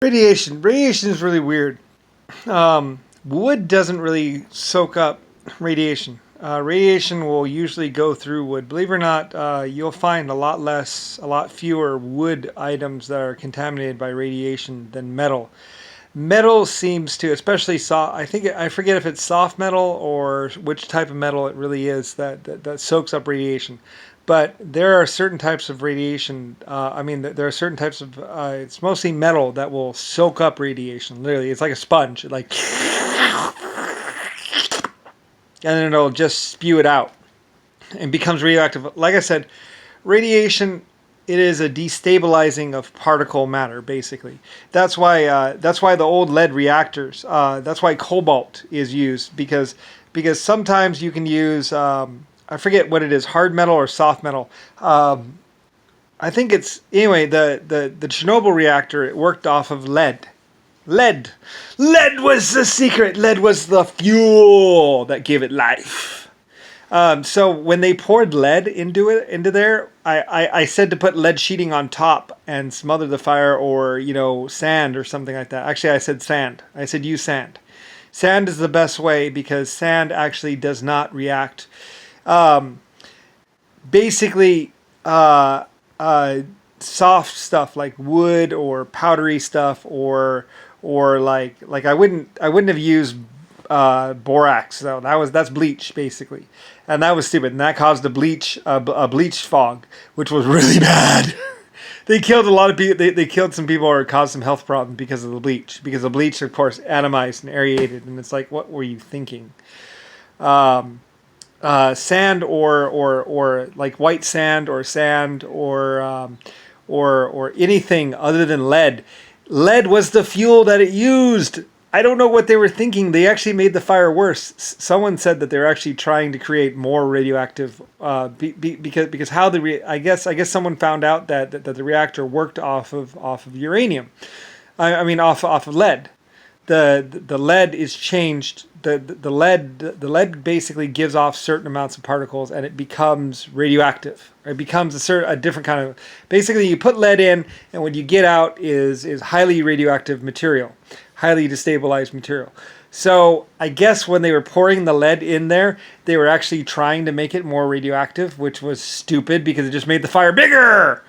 Radiation is really weird. Wood doesn't really soak up radiation. Radiation will usually go through wood. Believe it or not, you'll find a lot fewer wood items that are contaminated by radiation than metal. Metal seems to, especially soft. I forget if it's soft metal or which type of metal it really is that soaks up radiation. But there are certain types of radiation. There are certain types of. It's mostly metal that will soak up radiation. Literally, it's like a sponge. And then it'll just spew it out and becomes radioactive. Like I said, radiation, it is a destabilizing of particle matter. Basically, that's why the old lead reactors. That's why cobalt is used because sometimes you can use I forget what it is, hard metal or soft metal. I think it's anyway the Chernobyl reactor. It worked off of lead. Lead. Lead was the secret. Lead was the fuel that gave it life. So when they poured lead into there, I said to put lead sheeting on top and smother the fire, or sand or something like that. Actually, I said sand. I said use sand. Sand is the best way because sand actually does not react. Basically, soft stuff like wood or powdery stuff or like I wouldn't have used borax though. That's bleach basically, and that was stupid, and that caused a bleach fog, which was really bad. They killed a lot of people. They killed some people or caused some health problems because of the bleach. Because the bleach, of course, atomized and aerated, and it's like, what were you thinking? Sand or like white sand or anything other than lead. Lead was the fuel that it used. I don't know what they were thinking. They actually made the fire worse. Someone said that they're actually trying to create more radioactive because how I guess someone found out that the reactor worked off of uranium. Off of lead. The lead is changed. The lead basically gives off certain amounts of particles and it becomes radioactive. It becomes a different kind of. Basically, you put lead in, and what you get out is highly radioactive material, highly destabilized material. So I guess when they were pouring the lead in there, they were actually trying to make it more radioactive, which was stupid because it just made the fire bigger.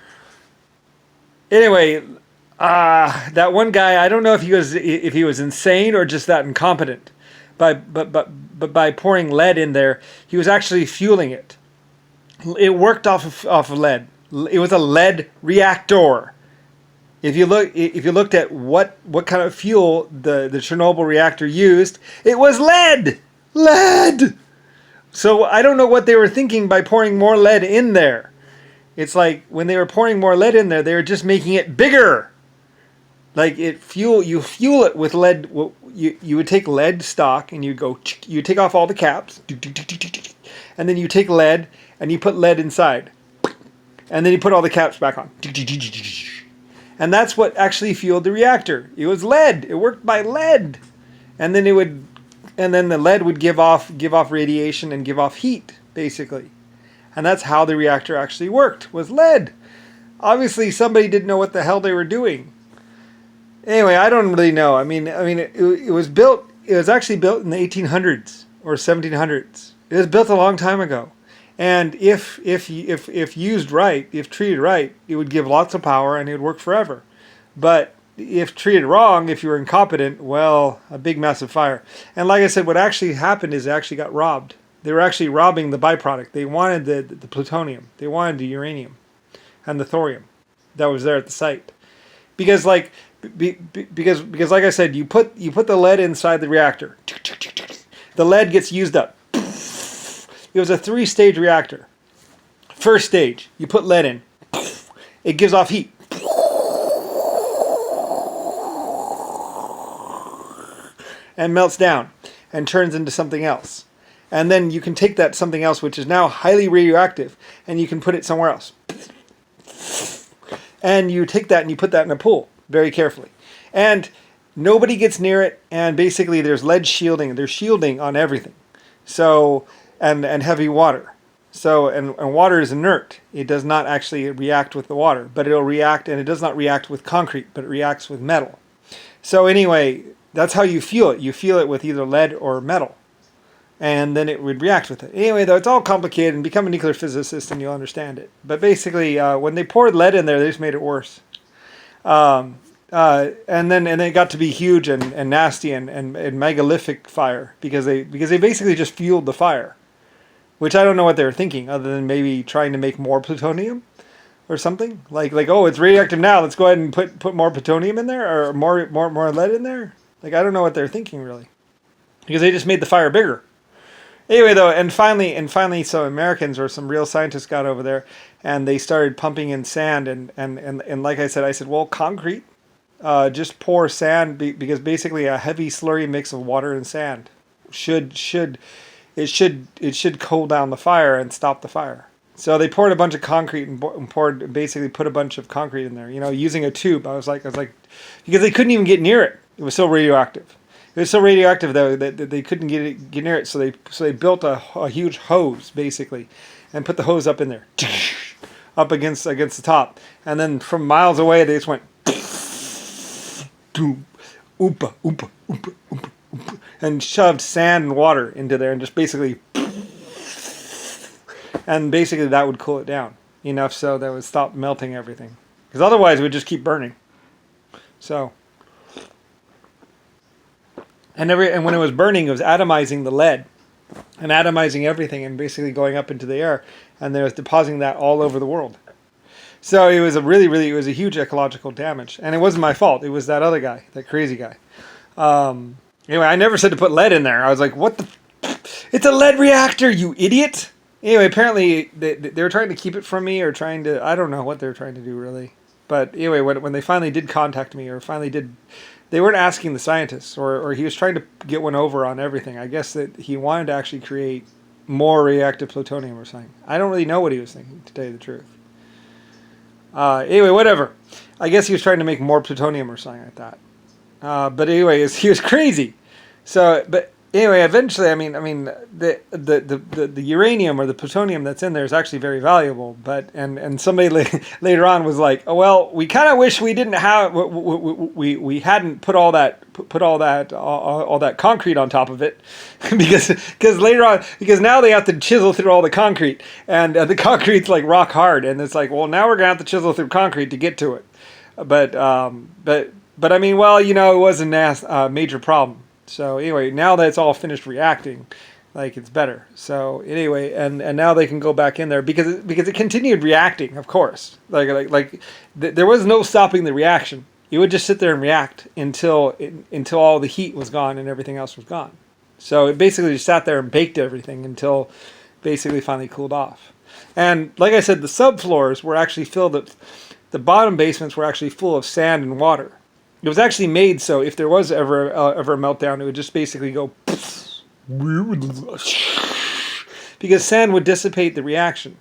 Anyway, that one guy, I don't know if he was insane or just that incompetent. But by pouring lead in there, he was actually fueling it. It worked off of lead. It was a lead reactor. If you looked at what kind of fuel the Chernobyl reactor used, it was lead. Lead. So I don't know what they were thinking by pouring more lead in there. It's like when they were pouring more lead in there, they were just making it bigger. Like you fuel it with lead. You would take lead stock and you take off all the caps, and then you take lead and you put lead inside, and then you put all the caps back on, and that's what actually fueled the reactor. It was lead. It worked by lead, and then the lead would give off radiation and give off heat basically, and that's how the reactor actually worked, was lead. Obviously, somebody didn't know what the hell they were doing. Anyway, I don't really know. It was built. It was actually built in the 1800s or 1700s. It was built a long time ago, and if used right, if treated right, it would give lots of power and it would work forever. But if treated wrong, if you were incompetent, well, a big massive fire. And like I said, what actually happened is they actually got robbed. They were actually robbing the byproduct. They wanted the plutonium. They wanted the uranium, and the thorium that was there at the site, because like. Because like I said, you put the lead inside the reactor. The lead gets used up. It was a 3-stage reactor. First stage, you put lead in. It gives off heat. And melts down and turns into something else. And then you can take that something else, which is now highly radioactive, and you can put it somewhere else. And you take that and you put that in a pool. Very carefully, and nobody gets near it, and basically there's lead shielding. There's shielding on everything, so and heavy water, so and water is inert. It does not actually react with the water, but it'll react, and it does not react with concrete, but it reacts with metal. So anyway, that's how you fuel it. You fuel it with either lead or metal, and then it would react with it. Anyway, though, it's all complicated, and become a nuclear physicist and you'll understand it. But basically, when they poured lead in there, they just made it worse. And then it got to be huge and nasty and megalithic fire because they basically just fueled the fire, which I don't know what they were thinking, other than maybe trying to make more plutonium or something. Like oh, it's radioactive now. Let's go ahead and put more plutonium in there or more lead in there. Like I don't know what they're thinking really, because they just made the fire bigger. Anyway, though, and finally, some Americans or some real scientists got over there, and they started pumping in sand and like I said, well, concrete. Just pour sand because basically a heavy slurry mix of water and sand should cool down the fire and stop the fire. So they poured a bunch of concrete and put a bunch of concrete in there, using a tube. I was like, because they couldn't even get near it. It was so radioactive. It was so radioactive though that they couldn't get near it. So they built a huge hose basically, and put the hose up in there, up against the top, and then from miles away they just went. Oompa, oompa, oompa, oompa, oompa, and shoved sand and water into there and just basically that would cool it down enough so that would stop melting everything, because otherwise it would just keep burning. So and when it was burning, it was atomizing the lead and atomizing everything and basically going up into the air, and there was depositing that all over the world. So it was a huge ecological damage, and it wasn't my fault. It was that other guy, that crazy guy. Anyway, I never said to put lead in there. I was like, what the? It's a lead reactor, you idiot. Anyway, apparently they were trying to keep it from me, or I don't know what they were trying to do really. But anyway, when they finally did contact me, they weren't asking the scientists, or he was trying to get one over on everything. I guess that he wanted to actually create more radioactive plutonium or something. I don't really know what he was thinking, to tell you the truth. Anyway, whatever. I guess he was trying to make more plutonium or something like that. But anyway, he was crazy. So, but anyway, eventually, I mean, the uranium or the plutonium that's in there is actually very valuable. But and somebody later on was like, oh well, we kind of wish we didn't have we hadn't put all that concrete on top of it, because later on, because now they have to chisel through all the concrete, and the concrete's like rock hard, and it's like, well, now we're gonna have to chisel through concrete to get to it. But I mean, well, it wasn't a major problem. So anyway, now that it's all finished reacting, like it's better. So anyway, and now they can go back in there because it continued reacting, of course. There was no stopping the reaction. It would just sit there and react until all the heat was gone and everything else was gone. So it basically just sat there and baked everything until basically finally cooled off. And like I said, the subfloors were actually the bottom basements were actually full of sand and water. It was actually made so if there was ever a meltdown, it would just basically go because sand would dissipate the reaction.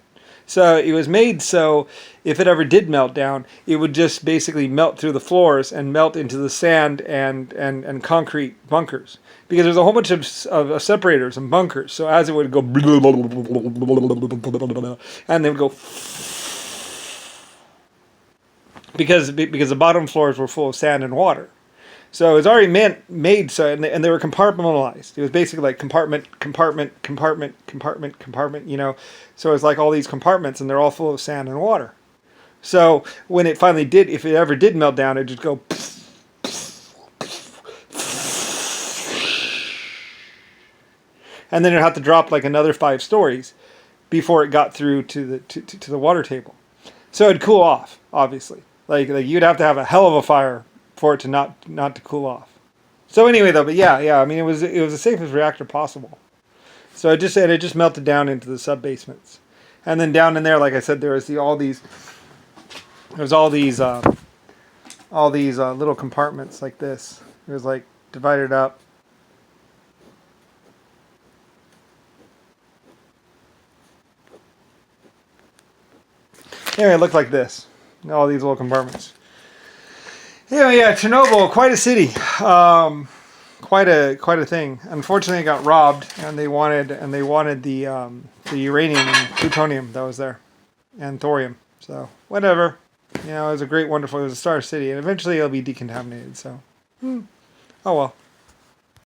So it was made so if it ever did melt down, it would just basically melt through the floors and melt into the sand and concrete bunkers. Because there's a whole bunch of separators and bunkers. So as it would go, and they would go, because the bottom floors were full of sand and water. So it was already made so, and they were compartmentalized. It was basically like compartment. So it was like all these compartments, and they're all full of sand and water. So when it finally did, if it ever did melt down, it'd just go, and then it'd have to drop like another 5 stories before it got through to the water table. So it'd cool off, obviously. Like you'd have to have a hell of a fire for it to not to cool off. So anyway, though, but yeah, I mean, it was the safest reactor possible. So it just melted down into the sub basements, and then down in there, like I said, there was all these little compartments like this. It was like divided up. Anyway, it looked like this. All these little compartments. Yeah, Chernobyl, quite a city, quite a thing. Unfortunately, it got robbed, and they wanted the uranium and plutonium that was there, and thorium. So whatever, it was a great, wonderful. It was a star city, and eventually it'll be decontaminated. So Oh well.